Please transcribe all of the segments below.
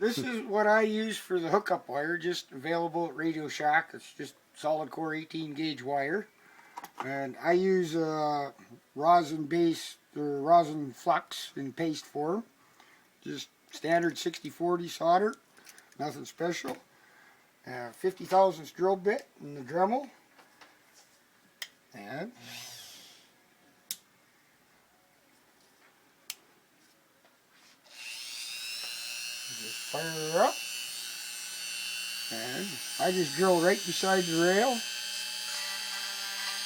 This is what I use for the hookup wire, just available at Radio Shack. It's just solid core 18 gauge wire. And I use rosin base or rosin flux in paste form. Just standard 60-40 solder, nothing special. 50 thousandths drill bit in the Dremel. And just fire her up. And I just drill right beside the rail.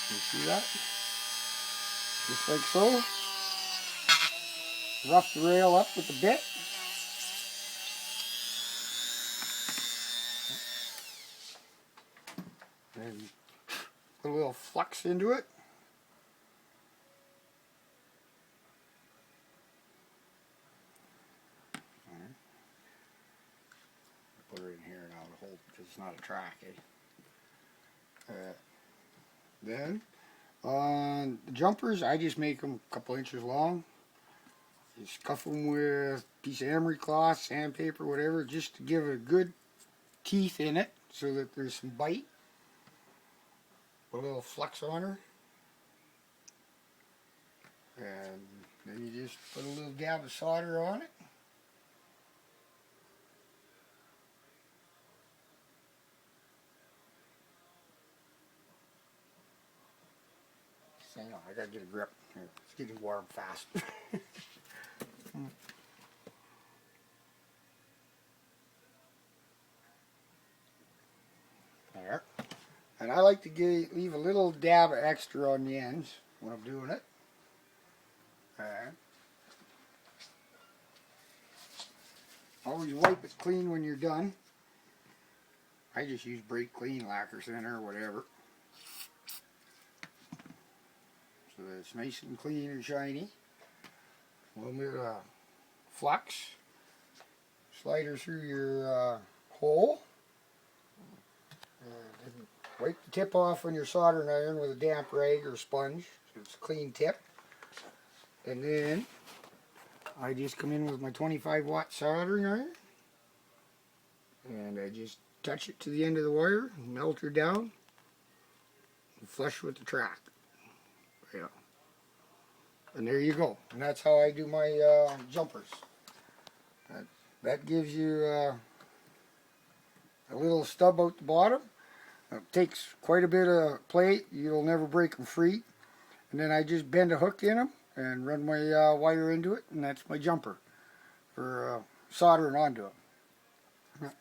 You see that? Just like so. Rough the rail up with the bit. And put a little flux into it. Put her in here now to hold because it's not a track, eh? Then on the jumpers, I just make them a couple inches long. Just cuff them with a piece of emery cloth, sandpaper, whatever, just to give it a good teeth in it so that there's some bite. Put a little flux on her. And then you just put a little dab of solder on it. Hang on, I gotta get a grip. Here, it's getting warm fast. There. And I like to leave a little dab of extra on the ends when I'm doing it. Always wipe it clean when you're done. I just use Break Clean Lacquer Center or whatever. So that it's nice and clean and shiny. A little bit of flux. Slide her through your hole. And wipe the tip off on your soldering iron with a damp rag or sponge so it's a clean tip. And then I just come in with my 25-watt soldering iron. And I just touch it to the end of the wire, melt her down, and flush with the track. Yeah. And there you go. And that's how I do my jumpers. That gives you a little stub out the bottom. It takes quite a bit of plate. You'll never break them free. And then I just bend a hook in them and run my wire into it, and that's my jumper for soldering onto it.